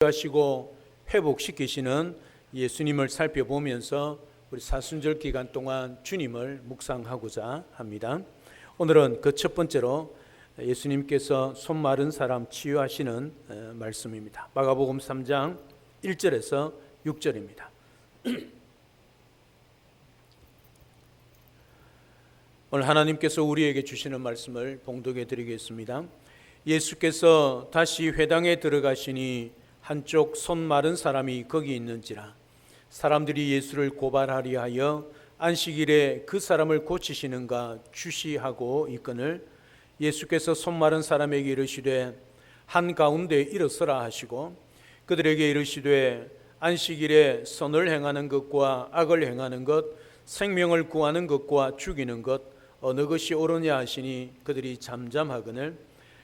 하시고 회복시키시는 예수님을 살펴보면서 우리 사순절 기간 동안 주님을 묵상하고자 합니다. 오늘은 그 첫 번째로 예수님께서 손 마른 사람 치유하시는 말씀입니다. 마가복음 3장 1절에서 6절입니다. 오늘 하나님께서 우리에게 주시는 말씀을 봉독해 드리겠습니다. 예수께서 다시 회당에 들어가시니 한쪽 손 마른 사람이 거기 있는지라. 사람들이 예수를 고발하려 하여 안식일에 그 사람을 고치시는가 주시하고 있거늘 예수께서 손 마른 사람에게 이르시되 한가운데 일어서라 하시고 그들에게 이르시되 안식일에 선을 행하는 것과 악을 행하는 것, 생명을 구하는 것과 죽이는 것 어느 것이 옳으냐 하시니 그들이 잠잠하거늘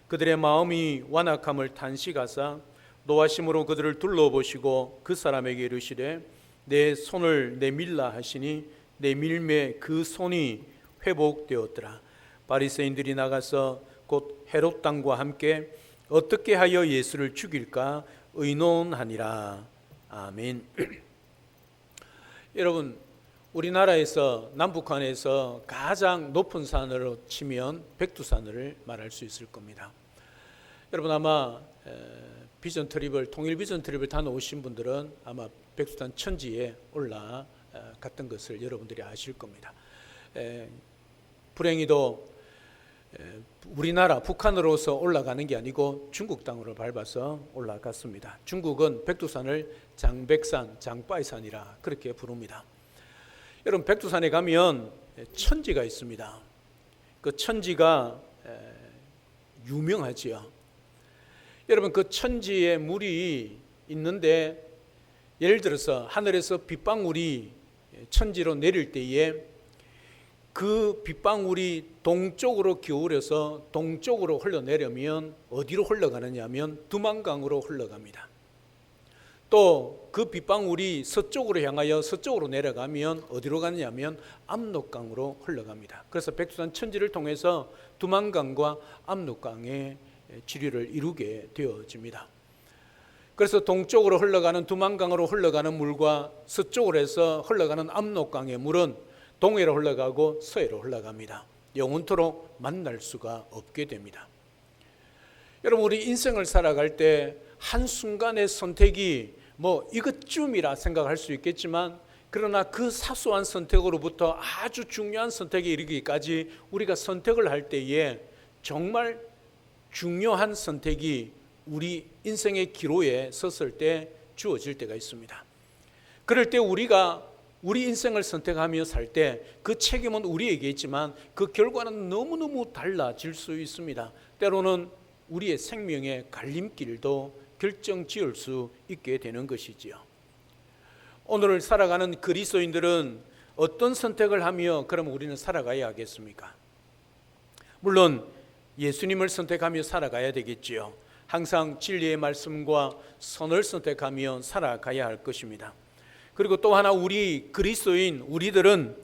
그들의 마음이 완악함을 탄식하사 노하심으로 그들을 둘러보시고 그 사람에게 이르시되 내 손을 내밀라 하시니 내밀매 그 손이 회복되었더라. 바리새인들이 나가서 곧 헤롯 당과 함께 어떻게 하여 예수를 죽일까 의논하니라. 아멘. 여러분, 우리나라에서 남북한에서 가장 높은 산으로 치면 백두산을 말할 수 있을 겁니다. 여러분 아마 비전 트립을 통일 비전 트립을 다녀오신 분들은 아마 백두산 천지에 올라갔던 것을 여러분들이 아실 겁니다. 불행히도 우리나라 북한으로서 올라가는 게 아니고 중국 땅으로 밟아서 올라갔습니다. 중국은 백두산을 장백산, 장바이산이라 그렇게 부릅니다. 여러분 백두산에 가면 천지가 있습니다. 그 천지가 유명하지요. 여러분 그 천지에 물이 있는데 예를 들어서 하늘에서 빗방울이 천지로 내릴 때에 그 빗방울이 동쪽으로 기울여서 동쪽으로 흘러내려면 어디로 흘러가느냐 하면 두만강으로 흘러갑니다. 또 그 빗방울이 서쪽으로 향하여 서쪽으로 내려가면 어디로 가느냐 하면 압록강으로 흘러갑니다. 그래서 백두산 천지를 통해서 두만강과 압록강의 지류를 이루게 되어집니다. 그래서 동쪽으로 흘러가는 두만강으로 흘러가는 물과 서쪽으로 해서 흘러가는 압록강의 물은 동해로 흘러가고 서해로 흘러갑니다. 영원토록 만날 수가 없게 됩니다. 여러분 우리 인생을 살아갈 때 한순간의 선택이 이것쯤이라 생각할 수 있겠지만 그러나 그 사소한 선택으로부터 아주 중요한 선택에 이르기까지 우리가 선택을 할 때에 정말 중요한 선택이 우리 인생의 기로에 섰을 때 주어질 때가 있습니다. 그럴 때 우리가 우리 인생을 선택하며 살 때 그 책임은 우리에게 있지만 그 결과는 너무너무 달라질 수 있습니다. 때로는 우리의 생명의 갈림길도 결정 지을 수 있게 되는 것이지요. 오늘을 살아가는 그리스도인들은 어떤 선택을 하며 그럼 우리는 살아가야 하겠습니까? 물론 예수님을 선택하며 살아가야 되겠지요. 항상 진리의 말씀과 선을 선택하며 살아가야 할 것입니다. 그리고 또 하나 우리 그리스도인 우리들은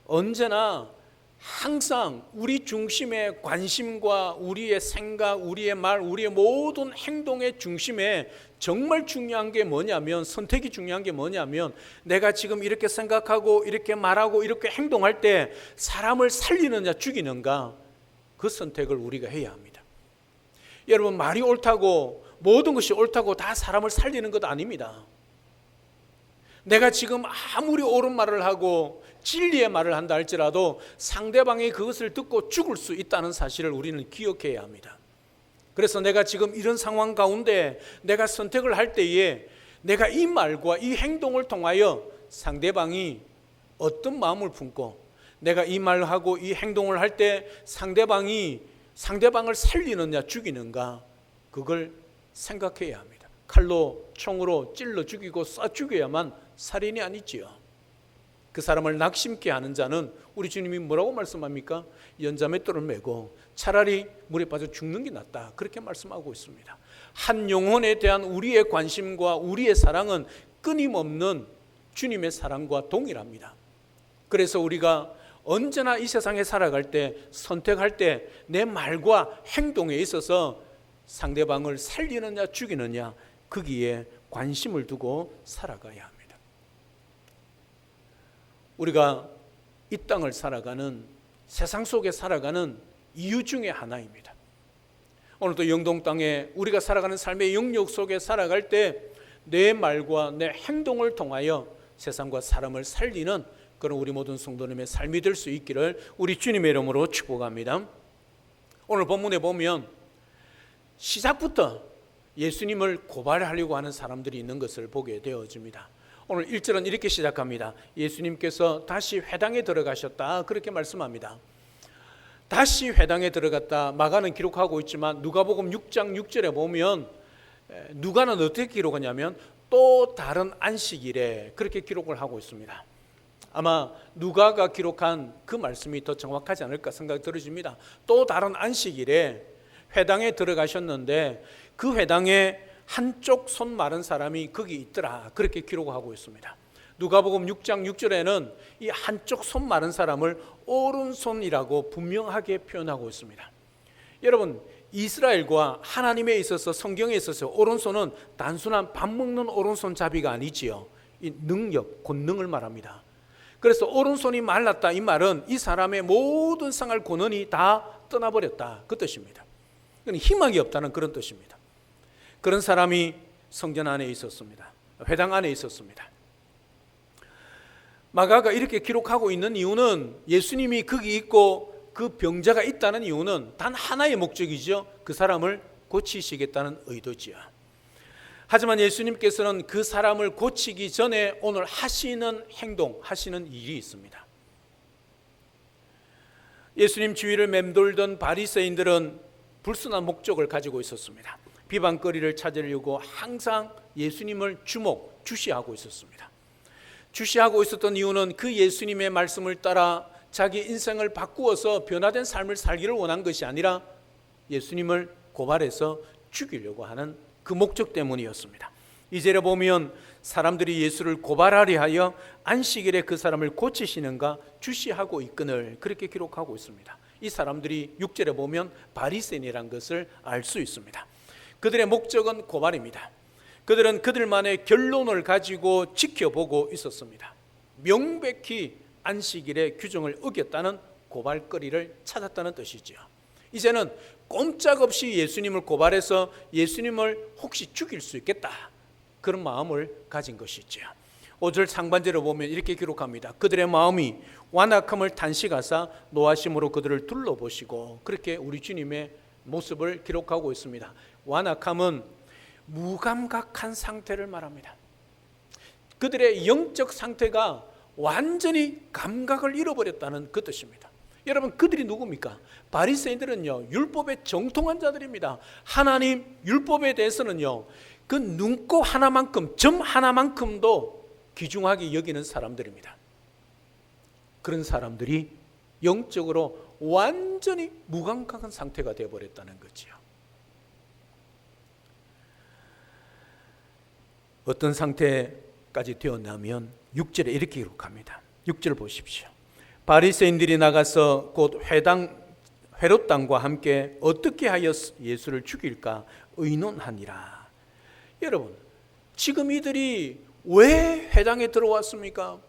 언제나 항상 우리 중심의 관심과 우리의 생각, 우리의 말, 우리의 모든 행동의 중심에 정말 중요한 게 뭐냐면 선택이 중요한 게 뭐냐면 내가 지금 이렇게 생각하고 이렇게 말하고 이렇게 행동할 때 사람을 살리느냐 죽이는가 그 선택을 우리가 해야 합니다. 여러분 말이 옳다고 모든 것이 옳다고 다 사람을 살리는 것 아닙니다. 내가 지금 아무리 옳은 말을 하고 진리의 말을 한다 할지라도 상대방이 그것을 듣고 죽을 수 있다는 사실을 우리는 기억해야 합니다. 그래서 내가 지금 이런 상황 가운데 내가 선택을 할 때에 내가 이 말과 이 행동을 통하여 상대방이 어떤 마음을 품고 내가 이 말하고 이 행동을 할 때 상대방을 살리느냐 죽이는가 그걸 생각해야 합니다. 칼로 총으로 찔러 죽이고 쏴 죽여야만 살인이 아니지요. 그 사람을 낙심케 하는 자는 우리 주님이 뭐라고 말씀합니까? 연자맷돌을 메고 차라리 물에 빠져 죽는 게 낫다 그렇게 말씀하고 있습니다. 한 영혼에 대한 우리의 관심과 우리의 사랑은 끊임없는 주님의 사랑과 동일합니다. 그래서 우리가 언제나 이 세상에 살아갈 때 선택할 때 내 말과 행동에 있어서 상대방을 살리느냐 죽이느냐 거기에 관심을 두고 살아가야 합니다. 우리가 이 땅을 살아가는, 세상 속에 살아가는 이유 중에 하나입니다. 오늘도 영동 땅에 우리가 살아가는 삶의 영역 속에 살아갈 때 내 말과 내 행동을 통하여 세상과 사람을 살리는 그런 우리 모든 성도님의 삶이 될 수 있기를 우리 주님의 이름으로 축복합니다. 오늘 본문에 보면 시작부터 예수님을 고발하려고 하는 사람들이 있는 것을 보게 되어집니다. 오늘 1절은 이렇게 시작합니다. 예수님께서 다시 회당에 들어가셨다, 그렇게 말씀합니다. 다시 회당에 들어갔다, 마가는 기록하고 있지만 누가복음 6장 6절에 보면 누가는 어떻게 기록하냐면 또 다른 안식일에 그렇게 기록을 하고 있습니다. 아마 누가가 기록한 그 말씀이 더 정확하지 않을까 생각이 들어집니다. 또 다른 안식일에 회당에 들어가셨는데 그 회당에 한쪽 손 마른 사람이 거기 있더라, 그렇게 기록하고 있습니다. 누가복음 6장 6절에는 이 한쪽 손 마른 사람을 오른손이라고 분명하게 표현하고 있습니다. 여러분, 이스라엘과 하나님에 있어서, 성경에 있어서 오른손은 단순한 밥 먹는 오른손잡이가 아니지요. 이 능력, 권능을 말합니다. 그래서 오른손이 말랐다, 이 말은 이 사람의 모든 상할 권한이 다 떠나버렸다, 그 뜻입니다. 희망이 없다는 그런 뜻입니다. 그런 사람이 성전 안에 있었습니다. 회당 안에 있었습니다. 마가가 이렇게 기록하고 있는 이유는 예수님이 거기 있고 그 병자가 있다는 이유는 단 하나의 목적이죠. 그 사람을 고치시겠다는 의도지요. 하지만 예수님께서는 그 사람을 고치기 전에 오늘 하시는 행동, 하시는 일이 있습니다. 예수님 주위를 맴돌던 바리새인들은 불순한 목적을 가지고 있었습니다. 비방거리를 찾으려고 항상 예수님을 주시하고 있었습니다. 주시하고 있었던 이유는 그 예수님의 말씀을 따라 자기 인생을 바꾸어서 변화된 삶을 살기를 원한 것이 아니라 예수님을 고발해서 죽이려고 하는 그 목적 때문이었습니다. 이제를 보면 사람들이 예수를 고발하려 하여 안식일에 그 사람을 고치시는가 주시하고 있거늘, 그렇게 기록하고 있습니다. 이 사람들이 6절에 보면 바리새인이라는 것을 알 수 있습니다. 그들의 목적은 고발입니다. 그들은 그들만의 결론을 가지고 지켜보고 있었습니다. 명백히 안식일의 규정을 어겼다는 고발거리를 찾았다는 뜻이죠. 이제는 꼼짝없이 예수님을 고발해서 예수님을 혹시 죽일 수 있겠다, 그런 마음을 가진 것이죠. 5절 상반절을 보면 이렇게 기록합니다. 그들의 마음이 완악함을 탄식하사 노하심으로 그들을 둘러보시고, 그렇게 우리 주님의 모습을 기록하고 있습니다. 완악함은 무감각한 상태를 말합니다. 그들의 영적 상태가 완전히 감각을 잃어버렸다는 그 뜻입니다. 여러분, 그들이 누굽니까? 바리새인들은요, 율법에 정통한 자들입니다. 하나님 율법에 대해서는요, 그 눈곱 하나만큼, 점 하나만큼도 귀중하게 여기는 사람들입니다. 그런 사람들이 영적으로 완전히 무감각한 상태가 되어버렸다는 거지요. 어떤 상태까지 되었냐면 6절에 이렇게 기록합니다. 6절 보십시오. 바리새인들이 나가서 곧 헤롯 땅과 함께 어떻게 하여 예수를 죽일까 의논하니라. 여러분, 지금 이들이 왜 회당에 들어왔습니까?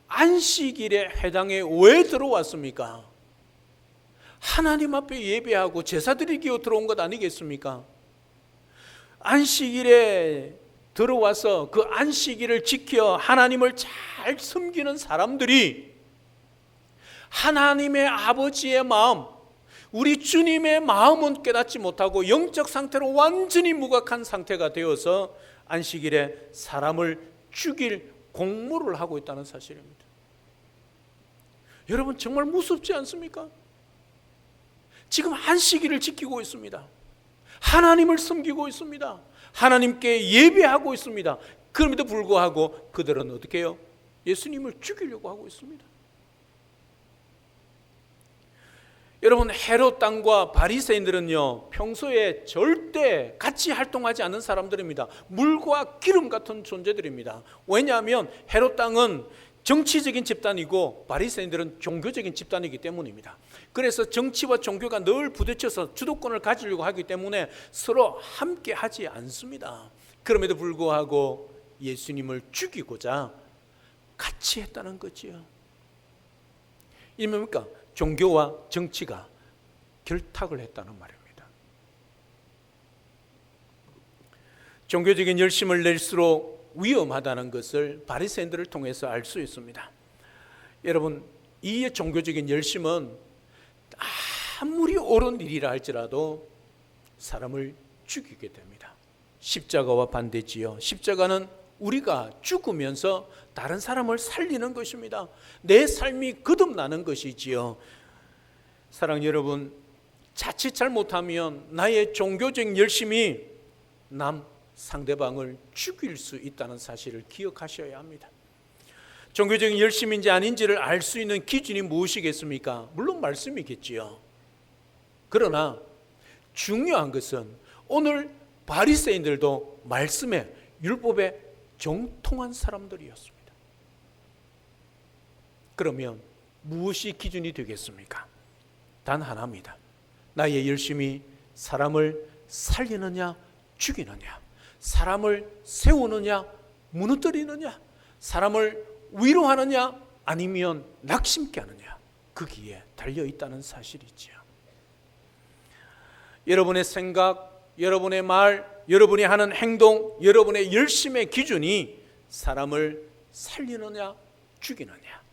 안식일에 회당에 왜 들어왔습니까? 하나님 앞에 예배하고 제사 드리기 위해 들어온 것 아니겠습니까? 안식일에 들어와서 그 안식일을 지켜 하나님을 잘 섬기는 사람들이 하나님의 아버지의 마음, 우리 주님의 마음은 깨닫지 못하고 영적 상태로 완전히 무각한 상태가 되어서 안식일에 사람을 죽일 공모를 하고 있다는 사실입니다. 여러분, 정말 무섭지 않습니까? 지금 안식일을 지키고 있습니다. 하나님을 섬기고 있습니다. 하나님께 예배하고 있습니다. 그럼에도 불구하고 그들은 어떻게 해요? 예수님을 죽이려고 하고 있습니다. 여러분, 헤롯 땅과 바리새인들은요, 평소에 절대 같이 활동하지 않는 사람들입니다. 물과 기름 같은 존재들입니다. 왜냐하면 헤롯 땅은 정치적인 집단이고 바리새인들은 종교적인 집단이기 때문입니다. 그래서 정치와 종교가 늘 부딪혀서 주도권을 가지려고 하기 때문에 서로 함께 하지 않습니다. 그럼에도 불구하고 예수님을 죽이고자 같이 했다는 거지요. 이 뭡니까? 종교와 정치가 결탁을 했다는 말입니다. 종교적인 열심을 낼수록 위험하다는 것을 바리새인들을 통해서 알 수 있습니다. 여러분, 이 종교적인 열심은 아무리 옳은 일이라 할지라도 사람을 죽이게 됩니다. 십자가와 반대지요. 십자가는 우리가 죽으면서 다른 사람을 살리는 것입니다. 내 삶이 거듭나는 것이지요. 사랑하는 여러분, 자칫 잘못하면 나의 종교적 열심이 상대방을 죽일 수 있다는 사실을 기억하셔야 합니다. 종교적인 열심인지 아닌지를 알 수 있는 기준이 무엇이겠습니까? 물론 말씀이겠지요. 그러나 중요한 것은 오늘 바리새인들도 말씀에, 율법에 정통한 사람들이었습니다. 그러면 무엇이 기준이 되겠습니까? 단 하나입니다. 나의 열심이 사람을 살리느냐 죽이느냐, 사람을 세우느냐 무너뜨리느냐, 사람을 위로하느냐 아니면 낙심케 하느냐, 거기에 달려있다는 사실이지요. 여러분의 생각, 여러분의 말, 여러분이 하는 행동, 여러분의 열심의 기준이 사람을 살리느냐 죽이느냐,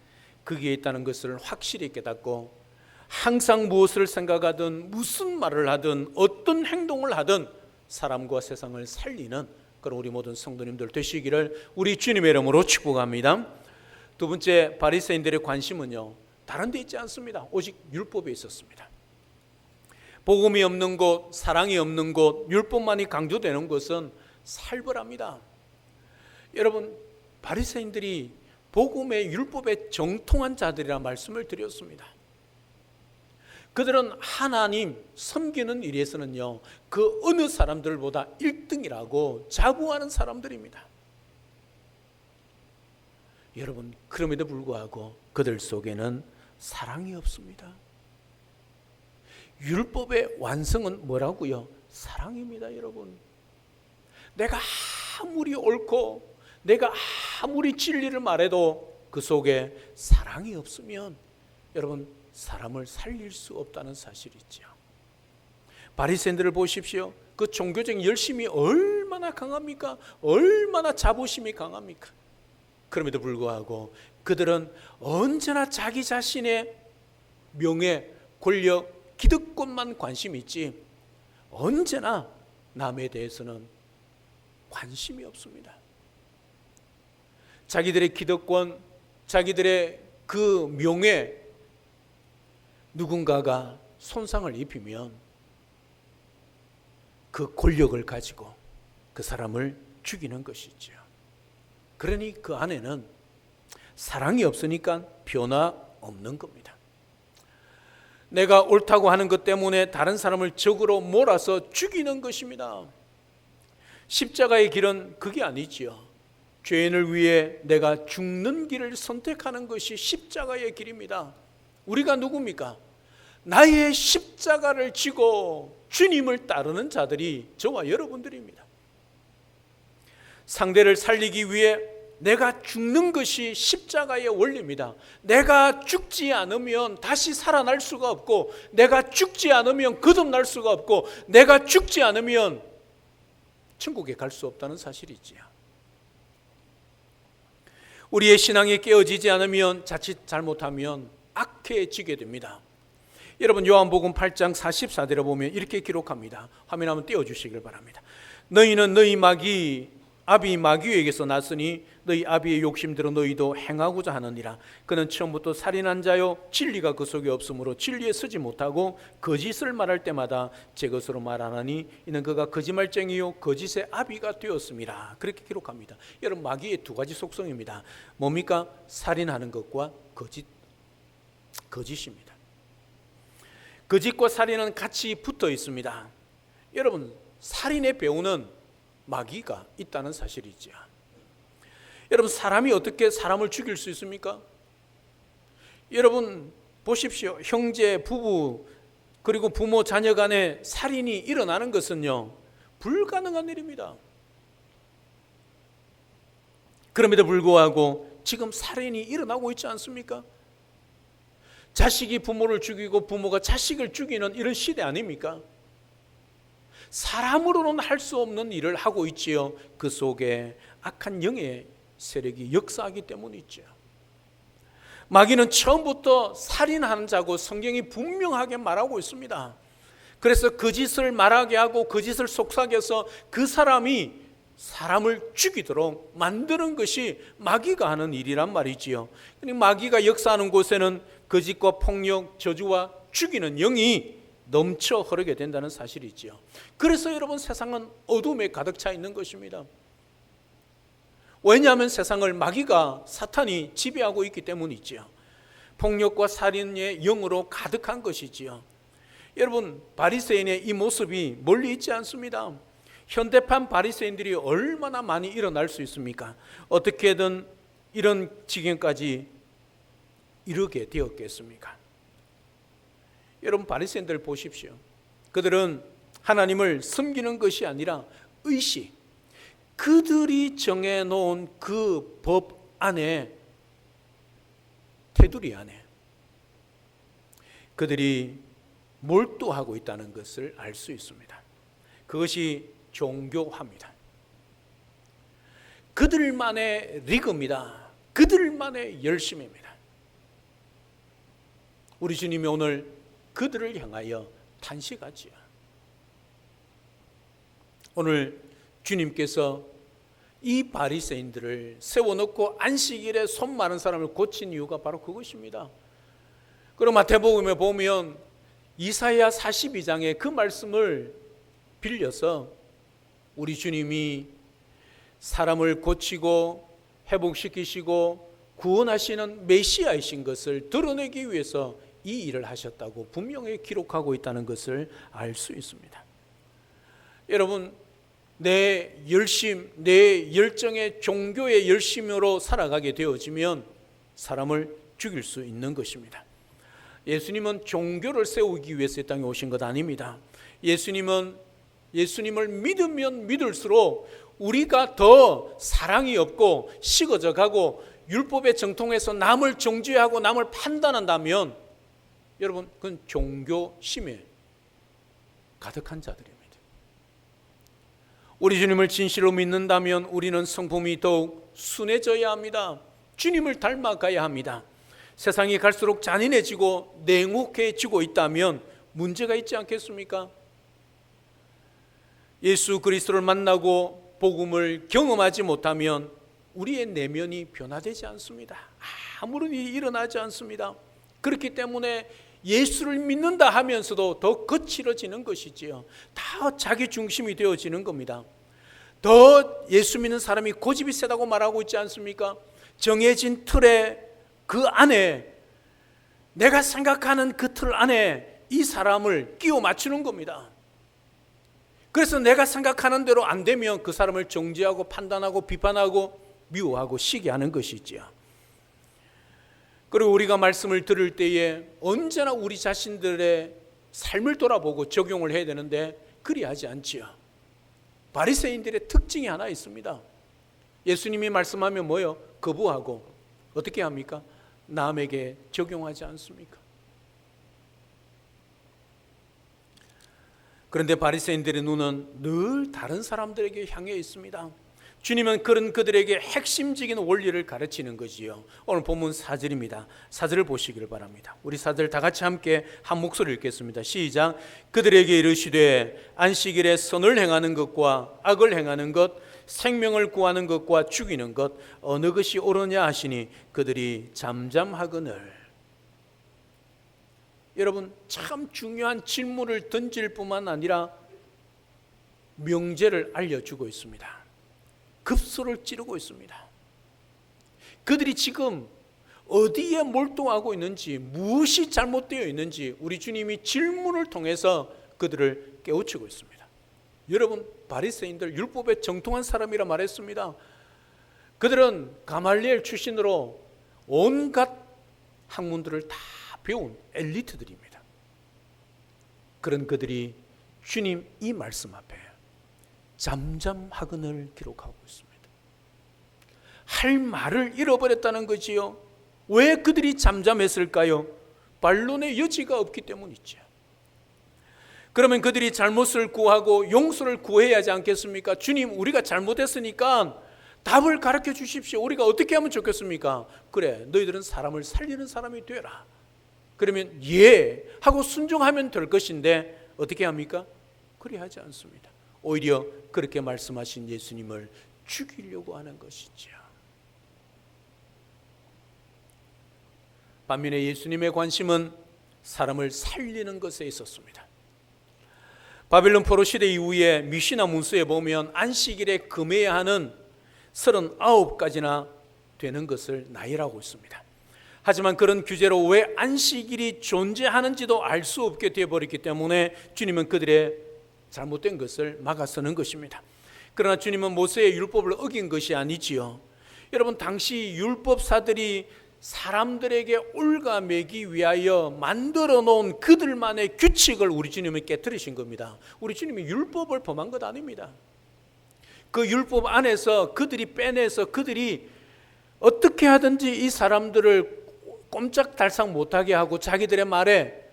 거기에 있다는 것을 확실히 깨닫고 항상 무엇을 생각하든 무슨 말을 하든 어떤 행동을 하든 사람과 세상을 살리는 그런 우리 모든 성도님들 되시기를 우리 주님의 이름으로 축복합니다. 두 번째, 바리새인들의 관심은요, 다른 데 있지 않습니다. 오직 율법에 있었습니다. 복음이 없는 곳, 사랑이 없는 곳, 율법만이 강조되는 곳은 살벌합니다. 여러분, 바리새인들이 복음의 율법에 정통한 자들이라 말씀을 드렸습니다. 그들은 하나님 섬기는 일에서는요, 그 어느 사람들보다 1등이라고 자부하는 사람들입니다. 여러분, 그럼에도 불구하고 그들 속에는 사랑이 없습니다. 율법의 완성은 뭐라고요? 사랑입니다, 여러분. 내가 아무리 옳고 내가 아무리 진리를 말해도 그 속에 사랑이 없으면 여러분, 사람을 살릴 수 없다는 사실이죠. 바리새인들을 보십시오. 그 종교적 열심이 얼마나 강합니까? 얼마나 자부심이 강합니까? 그럼에도 불구하고 그들은 언제나 자기 자신의 명예, 권력, 기득권만 관심이 있지 언제나 남에 대해서는 관심이 없습니다. 자기들의 기득권, 자기들의 그 명예, 누군가가 손상을 입히면 그 권력을 가지고 그 사람을 죽이는 것이죠. 그러니 그 안에는 사랑이 없으니까 변화 없는 겁니다. 내가 옳다고 하는 것 때문에 다른 사람을 적으로 몰아서 죽이는 것입니다. 십자가의 길은 그게 아니지요. 죄인을 위해 내가 죽는 길을 선택하는 것이 십자가의 길입니다. 우리가 누굽니까? 나의 십자가를 지고 주님을 따르는 자들이 저와 여러분들입니다. 상대를 살리기 위해 내가 죽는 것이 십자가의 원리입니다. 내가 죽지 않으면 다시 살아날 수가 없고, 내가 죽지 않으면 거듭날 수가 없고, 내가 죽지 않으면 천국에 갈 수 없다는 사실이지요. 우리의 신앙이 깨어지지 않으면 자칫 잘못하면 악해지게 됩니다. 여러분, 요한복음 8장 44절에 보면 이렇게 기록합니다. 화면 한번 띄워주시길 바랍니다. 너희는 너희 아비 마귀에게서 났으니 너희 아비의 욕심대로 너희도 행하고자 하느니라. 그는 처음부터 살인한 자요, 진리가 그 속에 없으므로 진리에 서지 못하고 거짓을 말할 때마다 제 것으로 말하나니 이는 그가 거짓말쟁이요 거짓의 아비가 되었음이라. 그렇게 기록합니다. 여러분, 마귀의 두 가지 속성입니다. 뭡니까? 살인하는 것과 거짓입니다. 거짓과 살인은 같이 붙어 있습니다. 여러분, 살인의 배후는 마귀가 있다는 사실이죠. 여러분, 사람이 어떻게 사람을 죽일 수 있습니까? 여러분 보십시오. 형제, 부부, 그리고 부모, 자녀 간에 살인이 일어나는 것은요, 불가능한 일입니다. 그럼에도 불구하고 지금 살인이 일어나고 있지 않습니까? 자식이 부모를 죽이고 부모가 자식을 죽이는 이런 시대 아닙니까? 사람으로는 할 수 없는 일을 하고 있지요. 그 속에 악한 영의 세력이 역사하기 때문이죠. 마귀는 처음부터 살인하는 자고 성경이 분명하게 말하고 있습니다. 그래서 거짓을 말하게 하고 거짓을 속삭여서 그 사람이 사람을 죽이도록 만드는 것이 마귀가 하는 일이란 말이지요. 마귀가 역사하는 곳에는 거짓과 폭력, 저주와 죽이는 영이 넘쳐 흐르게 된다는 사실이지요. 그래서 여러분, 세상은 어둠에 가득 차 있는 것입니다. 왜냐하면 세상을 마귀가, 사탄이 지배하고 있기 때문이지요. 폭력과 살인의 영으로 가득한 것이지요. 여러분, 바리새인의 이 모습이 멀리 있지 않습니다. 현대판 바리새인들이 얼마나 많이 일어날 수 있습니까? 어떻게든 이런 지경까지 이르게 되었겠습니까? 여러분, 바리새인들 보십시오. 그들은 하나님을 섬기는 것이 아니라 의식, 그들이 정해놓은 그 법 안에, 테두리 안에 그들이 몰두하고 있다는 것을 알 수 있습니다. 그것이 종교화입니다. 그들만의 리그입니다. 그들만의 열심입니다. 우리 주님이 오늘 그들을 향하여 탄식하지요. 오늘 주님께서 이 바리새인들을 세워놓고 안식일에 손 많은 사람을 고친 이유가 바로 그것입니다. 그리고 마태복음에 보면 이사야 42장의 그 말씀을 빌려서 우리 주님이 사람을 고치고 회복시키시고 구원하시는 메시아이신 것을 드러내기 위해서 이 일을 하셨다고 분명히 기록하고 있다는 것을 알 수 있습니다. 여러분, 내 열심, 내 열정의 종교의 열심으로 살아가게 되어지면 사람을 죽일 수 있는 것입니다. 예수님은 종교를 세우기 위해서 이 땅에 오신 것 아닙니다. 예수님을 믿으면 믿을수록 우리가 더 사랑이 없고 식어져 가고 율법에 정통해서 남을 정죄하고 남을 판단한다면 여러분, 그건 종교심에 가득한 자들입니다. 우리 주님을 진실로 믿는다면 우리는 성품이 더욱 순해져야 합니다. 주님을 닮아가야 합니다. 세상이 갈수록 잔인해지고 냉혹해지고 있다면 문제가 있지 않겠습니까? 예수 그리스도를 만나고 복음을 경험하지 못하면 우리의 내면이 변화되지 않습니다. 아무런 일이 일어나지 않습니다. 그렇기 때문에 예수를 믿는다 하면서도 더 거칠어지는 것이지요. 다 자기 중심이 되어지는 겁니다. 더 예수 믿는 사람이 고집이 세다고 말하고 있지 않습니까? 정해진 틀에 그 안에, 내가 생각하는 그 틀 안에 이 사람을 끼워 맞추는 겁니다. 그래서 내가 생각하는 대로 안 되면 그 사람을 정죄하고 판단하고 비판하고 미워하고 시기하는 것이지요. 그리고 우리가 말씀을 들을 때에 언제나 우리 자신들의 삶을 돌아보고 적용을 해야 되는데 그리하지 않지요. 바리새인들의 특징이 하나 있습니다. 예수님이 말씀하면 뭐요? 거부하고 어떻게 합니까? 남에게 적용하지 않습니까? 그런데 바리새인들의 눈은 늘 다른 사람들에게 향해 있습니다. 주님은 그런 그들에게 핵심적인 원리를 가르치는 거지요. 오늘 본문 4절입니다. 4절을 보시기를 바랍니다. 우리 4절 다 같이 함께 한 목소리 읽겠습니다. 시작. 그들에게 이르시되 안식일에 선을 행하는 것과 악을 행하는 것, 생명을 구하는 것과 죽이는 것 어느 것이 옳으냐 하시니 그들이 잠잠하거늘. 여러분, 참 중요한 질문을 던질 뿐만 아니라 명제를 알려주고 있습니다. 급소를 찌르고 있습니다. 그들이 지금 어디에 몰두하고 있는지, 무엇이 잘못되어 있는지 우리 주님이 질문을 통해서 그들을 깨우치고 있습니다. 여러분, 바리새인들 율법에 정통한 사람이라 말했습니다. 그들은 가말리엘 출신으로 온갖 학문들을 다 배운 엘리트들입니다. 그런 그들이 주님 이 말씀 앞에 잠잠하거늘 기록하고 있습니다. 할 말을 잃어버렸다는 거지요. 왜 그들이 잠잠했을까요? 반론의 여지가 없기 때문이죠. 그러면 그들이 잘못을 구하고 용서를 구해야 하지 않겠습니까? 주님, 우리가 잘못했으니까 답을 가르쳐 주십시오. 우리가 어떻게 하면 좋겠습니까? 그래, 너희들은 사람을 살리는 사람이 되라. 그러면 예 하고 순종하면 될 것인데 어떻게 합니까? 그리 하지 않습니다. 오히려 그렇게 말씀하신 예수님을 죽이려고 하는 것이죠. 반면에 예수님의 관심은 사람을 살리는 것에 있었습니다. 바벨론 포로 시대 이후에 미시나 문서에 보면 안식일에 금해야 하는 39가지나 되는 것을 나열하고 있습니다. 하지만 그런 규제로 왜 안식일이 존재하는지도 알 수 없게 되어버렸기 때문에 주님은 그들의 잘못된 것을 막아서는 것입니다. 그러나 주님은 모세의 율법을 어긴 것이 아니지요. 여러분, 당시 율법사들이 사람들에게 올가매기 위하여 만들어 놓은 그들만의 규칙을 우리 주님은 깨뜨리신 겁니다. 우리 주님이 율법을 범한 것 아닙니다. 그 율법 안에서 그들이 빼내서 그들이 어떻게 하든지 이 사람들을 꼼짝달싹 못하게 하고 자기들의 말에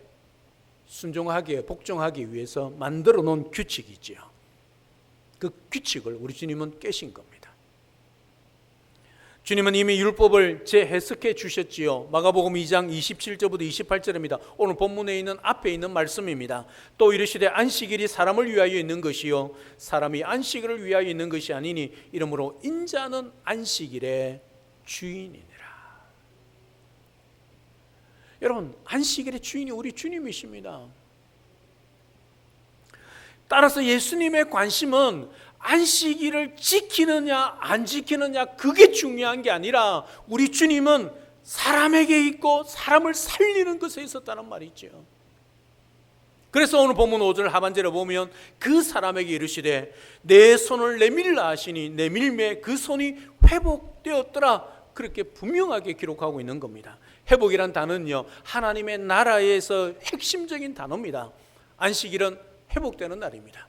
순종하게 복종하기 위해서 만들어 놓은 규칙이지요. 그 규칙을 우리 주님은 깨신 겁니다. 주님은 이미 율법을 재해석해 주셨지요. 마가복음 2장 27절부터 28절입니다. 오늘 본문에 있는 앞에 있는 말씀입니다. 또 이르시되 안식일이 사람을 위하여 있는 것이요 사람이 안식일을 위하여 있는 것이 아니니 이러므로 인자는 안식일의 주인이니라. 여러분, 안식일의 주인이 우리 주님이십니다. 따라서 예수님의 관심은 안식일을 지키느냐 안 지키느냐 그게 중요한 게 아니라 우리 주님은 사람에게 있고 사람을 살리는 것에 있었다는 말이죠. 그래서 오늘 본문 5절 하반절에 보면 그 사람에게 이르시되 내 손을 내밀라 하시니 내밀매 그 손이 회복되었더라. 그렇게 분명하게 기록하고 있는 겁니다. 회복이란 단어는요, 하나님의 나라에서 핵심적인 단어입니다. 안식일은 회복되는 날입니다.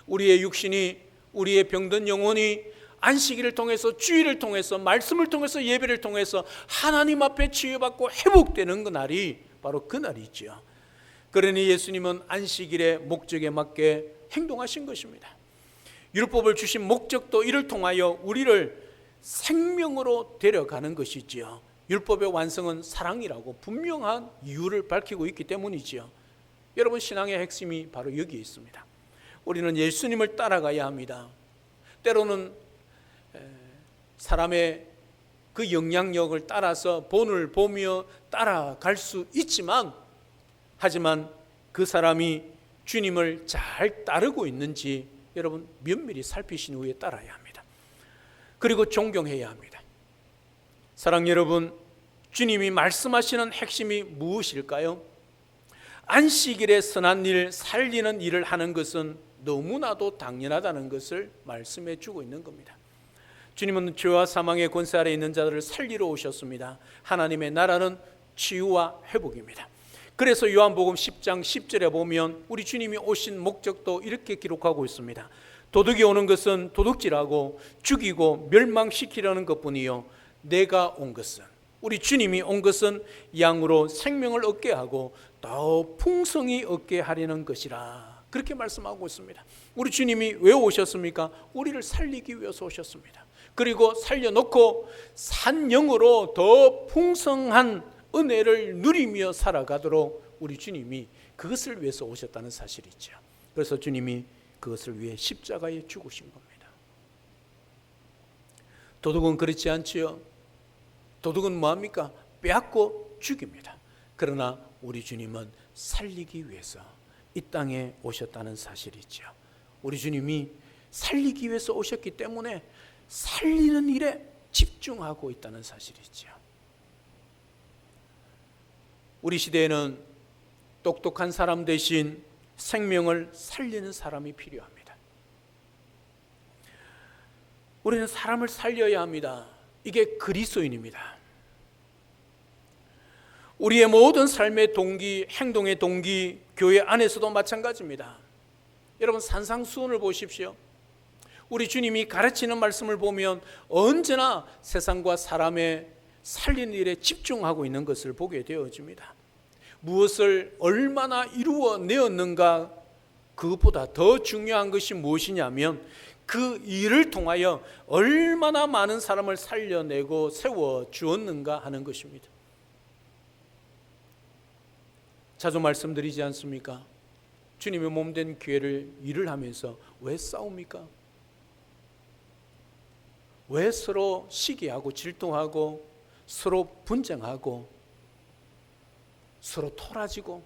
우리의 육신이, 우리의 병든 영혼이 안식일을 통해서, 주일을 통해서, 말씀을 통해서, 예배를 통해서 하나님 앞에 치유받고 회복되는 그 날이 바로 그 날이죠. 그러니 예수님은 안식일의 목적에 맞게 행동하신 것입니다. 율법을 주신 목적도 이를 통하여 우리를 생명으로 데려가는 것이지요. 율법의 완성은 사랑이라고 분명한 이유를 밝히고 있기 때문이지요. 여러분, 신앙의 핵심이 바로 여기에 있습니다. 우리는 예수님을 따라가야 합니다. 때로는 사람의 그 영향력을 따라서 본을 보며 따라갈 수 있지만, 하지만 그 사람이 주님을 잘 따르고 있는지 여러분 면밀히 살피신 후에 따라야 합니다. 그리고 존경해야 합니다. 사랑 여러분, 주님이 말씀하시는 핵심이 무엇일까요? 안식일에 선한 일, 살리는 일을 하는 것은 너무나도 당연하다는 것을 말씀해 주고 있는 겁니다. 주님은 죄와 사망의 권세 아래 있는 자들을 살리러 오셨습니다. 하나님의 나라는 치유와 회복입니다. 그래서 요한복음 10장 10절에 보면 우리 주님이 오신 목적도 이렇게 기록하고 있습니다. 도둑이 오는 것은 도둑질하고 죽이고 멸망시키려는 것뿐이요 내가 온 것은, 우리 주님이 온 것은 양으로 생명을 얻게 하고 더 풍성히 얻게 하려는 것이라, 그렇게 말씀하고 있습니다. 우리 주님이 왜 오셨습니까? 우리를 살리기 위해서 오셨습니다. 그리고 살려놓고 산 영으로 더 풍성한 은혜를 누리며 살아가도록 우리 주님이 그것을 위해서 오셨다는 사실이죠. 그래서 주님이 그것을 위해 십자가에 죽으신 겁니다. 도둑은 그렇지 않지요. 도둑은 뭐합니까? 빼앗고 죽입니다. 그러나 우리 주님은 살리기 위해서 이 땅에 오셨다는 사실이죠. 우리 주님이 살리기 위해서 오셨기 때문에 살리는 일에 집중하고 있다는 사실이죠. 우리 시대에는 똑똑한 사람 대신 생명을 살리는 사람이 필요합니다. 우리는 사람을 살려야 합니다. 이게 그리스도인입니다. 우리의 모든 삶의 동기, 행동의 동기, 교회 안에서도 마찬가지입니다. 여러분, 산상수훈을 보십시오. 우리 주님이 가르치는 말씀을 보면 언제나 세상과 사람의 살리는 일에 집중하고 있는 것을 보게 되어집니다. 무엇을 얼마나 이루어내었는가, 그것보다 더 중요한 것이 무엇이냐면 그 일을 통하여 얼마나 많은 사람을 살려내고 세워주었는가 하는 것입니다. 자주 말씀드리지 않습니까? 주님의 몸된 교회를 일을 하면서 왜 싸웁니까? 왜 서로 시기하고 질투하고 서로 분쟁하고 서로 토라지고?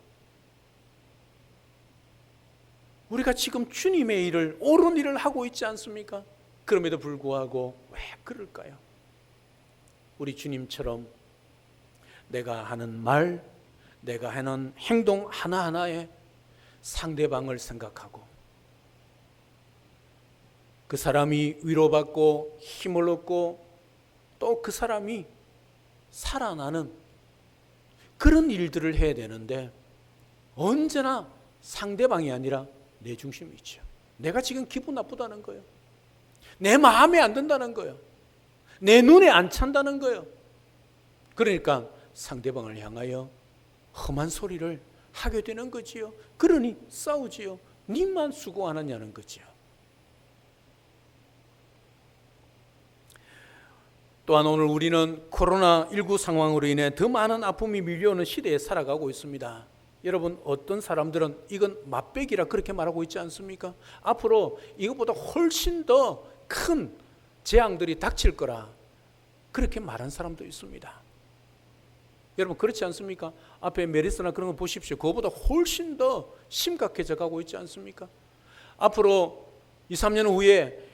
우리가 지금 주님의 일을, 옳은 일을 하고 있지 않습니까? 그럼에도 불구하고 왜 그럴까요? 우리 주님처럼 내가 하는 말, 내가 하는 행동 하나하나에 상대방을 생각하고 그 사람이 위로받고 힘을 얻고 또 그 사람이 살아나는 그런 일들을 해야 되는데 언제나 상대방이 아니라 내 중심이죠. 내가 지금 기분 나쁘다는 거예요. 내 마음에 안 든다는 거예요. 내 눈에 안 찬다는 거예요. 그러니까 상대방을 향하여 험한 소리를 하게 되는 거지요. 그러니 싸우지요. 님만 수고 안 하냐는 거지요. 또한 오늘 우리는 코로나19 상황으로 인해 더 많은 아픔이 밀려오는 시대에 살아가고 있습니다. 여러분, 어떤 사람들은 이건 맛배기라 그렇게 말하고 있지 않습니까? 앞으로 이것보다 훨씬 더 큰 재앙들이 닥칠 거라 그렇게 말한 사람도 있습니다. 여러분, 그렇지 않습니까? 앞에 메르스나 그런 거 보십시오. 그거보다 훨씬 더 심각해져 가고 있지 않습니까? 앞으로 2, 3년 후에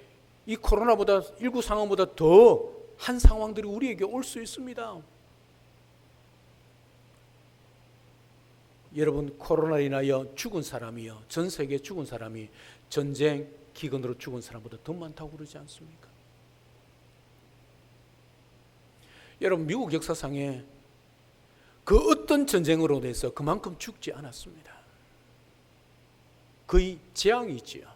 이 코로나보다 19 상황보다 더 한 상황들이 우리에게 올 수 있습니다. 여러분, 코로나로 인하여 죽은 사람이요, 전 세계에 죽은 사람이 전쟁 기근으로 죽은 사람보다 더 많다고 그러지 않습니까? 여러분, 미국 역사상에 그 어떤 전쟁으로 돼서 그만큼 죽지 않았습니다. 거의 재앙이 있지요.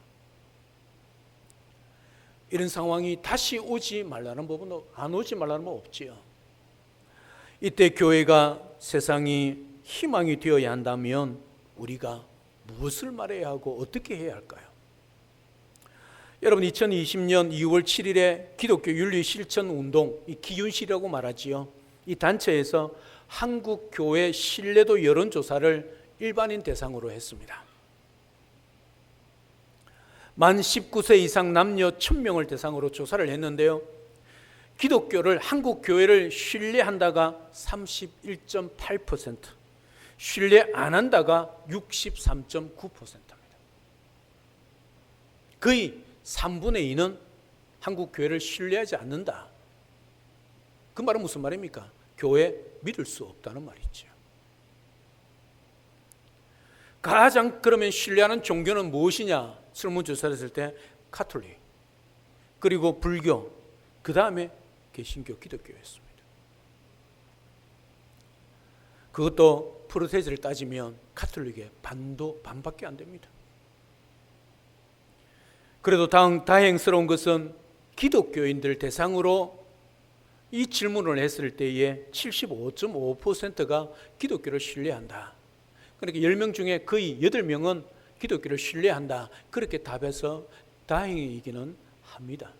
이런 상황이 다시 오지 말라는 법은, 안 오지 말라는 법은 없지요. 이때 교회가 세상이 희망이 되어야 한다면 우리가 무엇을 말해야 하고 어떻게 해야 할까요? 여러분, 2020년 2월 7일에 기독교 윤리 실천 운동, 이 기윤실이라고 말하지요. 이 단체에서 한국 교회 신뢰도 여론조사를 일반인 대상으로 했습니다. 만 19세 이상 남녀 1000명을 대상으로 조사를 했는데요. 기독교를, 한국 교회를 신뢰한다가 31.8%, 신뢰 안 한다가 63.9%입니다. 거의 3분의 2는 한국 교회를 신뢰하지 않는다. 그 말은 무슨 말입니까? 교회 믿을 수 없다는 말이죠. 가장 그러면 신뢰하는 종교는 무엇이냐? 설문조사를 했을 때 가톨릭, 그리고 불교, 그 다음에 개신교, 기독교였습니다. 그것도 프로테즈를 따지면 가톨릭의 반밖에 안 됩니다. 그래도 다행스러운 것은 기독교인들 대상으로 이 질문을 했을 때에 75.5%가 기독교를 신뢰한다. 그러니까 10명 중에 거의 8명은 기독교를 신뢰한다. 그렇게 답해서 다행이기는 합니다.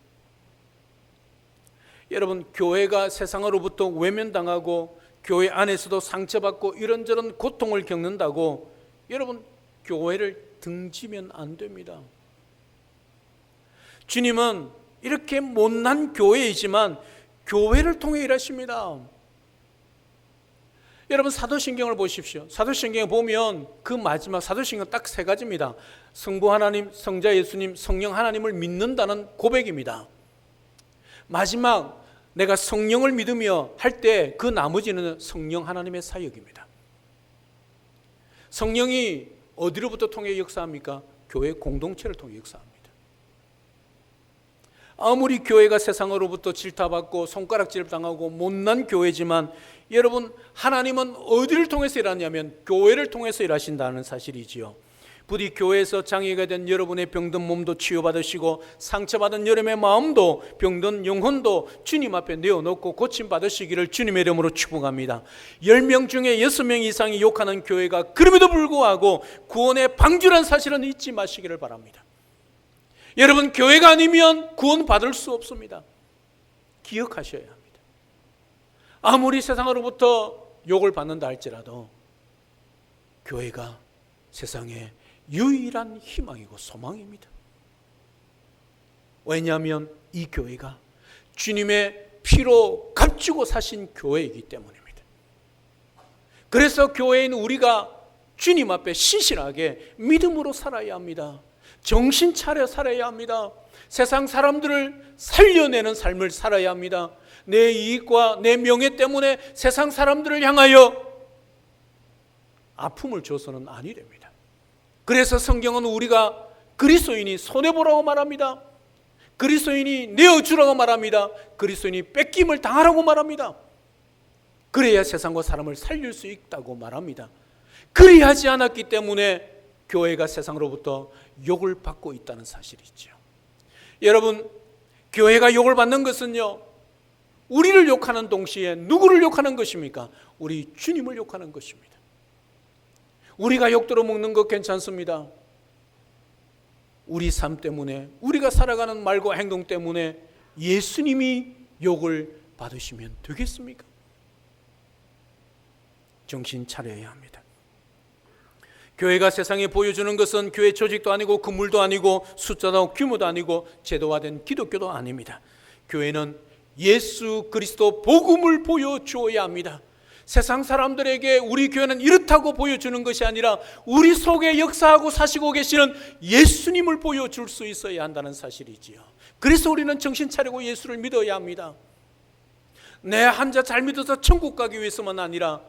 여러분, 교회가 세상으로부터 외면당하고 교회 안에서도 상처받고 이런저런 고통을 겪는다고 여러분, 교회를 등지면 안 됩니다. 주님은 이렇게 못난 교회이지만 교회를 통해 일하십니다. 여러분, 사도신경을 보십시오. 사도신경에 보면 그 마지막, 사도신경 딱 3가지입니다. 성부 하나님, 성자 예수님, 성령 하나님을 믿는다는 고백입니다. 마지막 내가 성령을 믿으며 할 때 그 나머지는 성령 하나님의 사역입니다. 성령이 어디로부터 통해 역사합니까? 교회 공동체를 통해 역사합니다. 아무리 교회가 세상으로부터 질타받고 손가락질 당하고 못난 교회지만 여러분, 하나님은 어디를 통해서 일하냐면 교회를 통해서 일하신다는 사실이지요. 부디 교회에서 장애가 된 여러분의 병든 몸도 치유받으시고 상처받은 여러분의 마음도 병든 영혼도 주님 앞에 내어놓고 고침받으시기를 주님의 이름으로 축복합니다. 10명 중에 6명 이상이 욕하는 교회가 그럼에도 불구하고 구원의 방주란 사실은 잊지 마시기를 바랍니다. 여러분, 교회가 아니면 구원 받을 수 없습니다. 기억하셔야 합니다. 아무리 세상으로부터 욕을 받는다 할지라도 교회가 세상의 유일한 희망이고 소망입니다. 왜냐하면 이 교회가 주님의 피로 값주고 사신 교회이기 때문입니다. 그래서 교회인 우리가 주님 앞에 신실하게 믿음으로 살아야 합니다. 정신 차려 살아야 합니다. 세상 사람들을 살려내는 삶을 살아야 합니다. 내 이익과 내 명예 때문에 세상 사람들을 향하여 아픔을 줘서는 아니랍니다. 그래서 성경은 우리가 그리스도인이 손해보라고 말합니다. 그리스도인이 내어주라고 말합니다. 그리스도인이 뺏김을 당하라고 말합니다. 그래야 세상과 사람을 살릴 수 있다고 말합니다. 그리하지 않았기 때문에 교회가 세상으로부터 욕을 받고 있다는 사실이죠. 여러분, 교회가 욕을 받는 것은요, 우리를 욕하는 동시에 누구를 욕하는 것입니까? 우리 주님을 욕하는 것입니다. 우리가 욕 들어먹는 것 괜찮습니다. 우리 삶 때문에, 우리가 살아가는 말과 행동 때문에 예수님이 욕을 받으시면 되겠습니까? 정신 차려야 합니다. 교회가 세상에 보여주는 것은 교회 조직도 아니고 건물도 아니고 숫자도 규모도 아니고 제도화된 기독교도 아닙니다. 교회는 예수 그리스도 복음을 보여주어야 합니다. 세상 사람들에게 우리 교회는 이렇다고 보여주는 것이 아니라 우리 속에 역사하고 사시고 계시는 예수님을 보여줄 수 있어야 한다는 사실이지요. 그래서 우리는 정신 차리고 예수를 믿어야 합니다. 내 한자 잘 믿어서 천국 가기 위해서만 아니라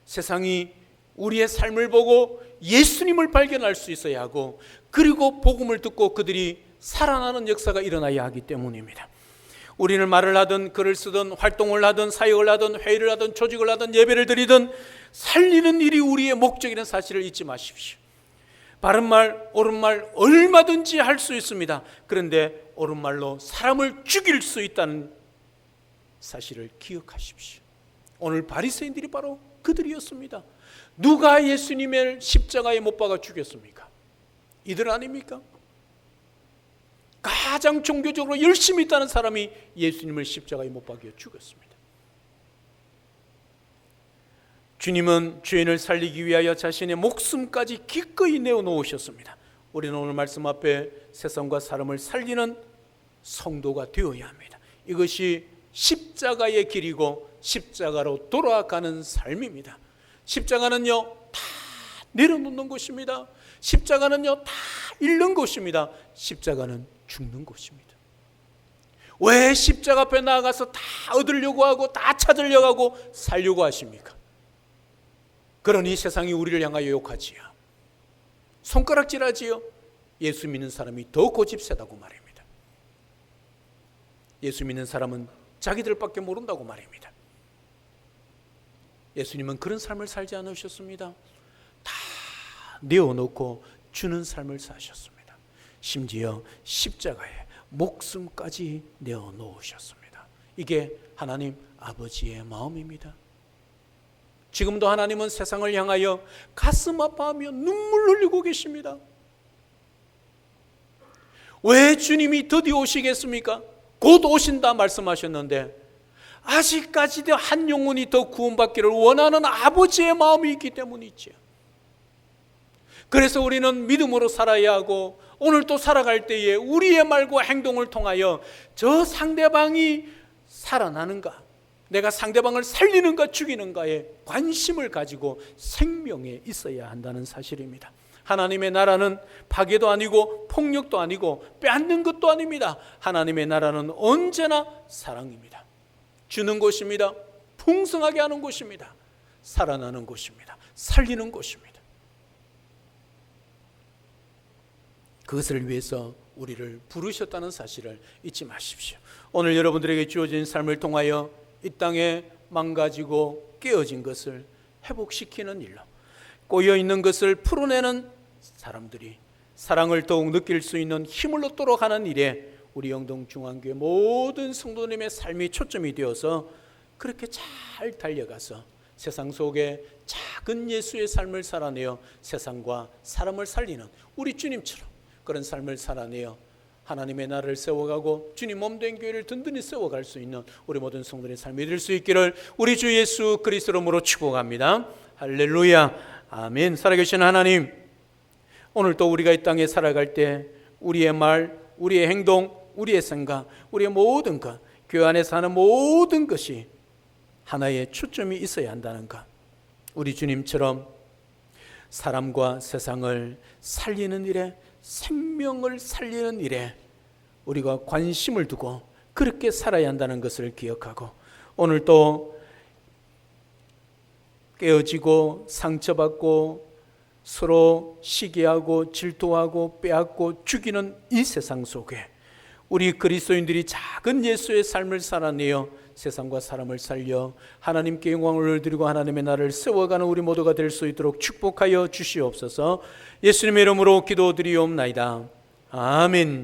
세상이 우리의 삶을 보고 예수님을 발견할 수 있어야 하고, 그리고 복음을 듣고 그들이 살아나는 역사가 일어나야 하기 때문입니다. 우리는 말을 하든 글을 쓰든 활동을 하든 사역을 하든 회의를 하든 조직을 하든 예배를 드리든 살리는 일이 우리의 목적이라는 사실을 잊지 마십시오. 바른 말, 옳은 말 얼마든지 할 수 있습니다. 그런데 옳은 말로 사람을 죽일 수 있다는 사실을 기억하십시오. 오늘 바리새인들이 바로 그들이었습니다. 누가 예수님을 십자가에 못 박아 죽였습니까? 이들 아닙니까? 가장 종교적으로 열심히 있다는 사람이 예수님을 십자가에 못 박여 죽였습니다. 주님은 죄인을 살리기 위하여 자신의 목숨까지 기꺼이 내어놓으셨습니다. 우리는 오늘 말씀 앞에 세상과 사람을 살리는 성도가 되어야 합니다. 이것이 십자가의 길이고 십자가로 돌아가는 삶입니다. 십자가는요, 다 내려놓는 것입니다. 십자가는요, 다 잃는 것입니다. 십자가는 죽는 것입니다. 왜 십자가 앞에 나아가서 다 얻으려고 하고 다 찾으려고 하고 살려고 하십니까? 그러니 세상이 우리를 향하여 욕하지요. 손가락질하지요. 예수 믿는 사람이 더 고집세다고 말입니다. 예수 믿는 사람은 자기들밖에 모른다고 말입니다. 예수님은 그런 삶을 살지 않으셨습니다. 다 내어놓고 주는 삶을 사셨습니다. 심지어 십자가에 목숨까지 내어놓으셨습니다. 이게 하나님 아버지의 마음입니다. 지금도 하나님은 세상을 향하여 가슴 아파하며 눈물 흘리고 계십니다. 왜 주님이 드디어 오시겠습니까? 곧 오신다 말씀하셨는데 아직까지도 한 영혼이 더 구원받기를 원하는 아버지의 마음이 있기 때문이죠. 그래서 우리는 믿음으로 살아야 하고, 오늘 또 살아갈 때에 우리의 말과 행동을 통하여 저 상대방이 살아나는가, 내가 상대방을 살리는가 죽이는가에 관심을 가지고 생명에 있어야 한다는 사실입니다. 하나님의 나라는 파괴도 아니고 폭력도 아니고 빼앗는 것도 아닙니다. 하나님의 나라는 언제나 사랑입니다. 주는 것입니다. 풍성하게 하는 것입니다. 살아나는 것입니다. 살리는 것입니다. 그것을 위해서 우리를 부르셨다는 사실을 잊지 마십시오. 오늘 여러분들에게 주어진 삶을 통하여 이 땅에 망가지고 깨어진 것을 회복시키는 일로, 꼬여있는 것을 풀어내는 사람들이 사랑을 더욱 느낄 수 있는 힘을 얻도록 하는 일에 우리 영동중앙교회 모든 성도님의 삶이 초점이 되어서 그렇게 잘 달려가서 세상 속에 작은 예수의 삶을 살아내어 세상과 사람을 살리는 우리 주님처럼 그런 삶을 살아내어 하나님의 나라를 세워가고 주님 몸된 교회를 든든히 세워갈 수 있는 우리 모든 성도의 삶이 될 수 있기를 우리 주 예수 그리스도로 이름으로 축복합니다. 할렐루야. 아멘. 살아계신 하나님, 오늘 또 우리가 이 땅에 살아갈 때 우리의 말, 우리의 행동, 우리의 생각, 우리의 모든 것, 교회 안에서 하는 모든 것이 하나의 초점이 있어야 한다는 것, 우리 주님처럼 사람과 세상을 살리는 일에, 생명을 살리는 일에 우리가 관심을 두고 그렇게 살아야 한다는 것을 기억하고, 오늘 또 깨어지고 상처받고 서로 시기하고 질투하고 빼앗고 죽이는 이 세상 속에 우리 그리스도인들이 작은 예수의 삶을 살아내어 세상과 사람을 살려 하나님께 영광을 드리고 하나님의 나라를 세워가는 우리 모두가 될 수 있도록 축복하여 주시옵소서. 예수님의 이름으로 기도드리옵나이다. 아멘.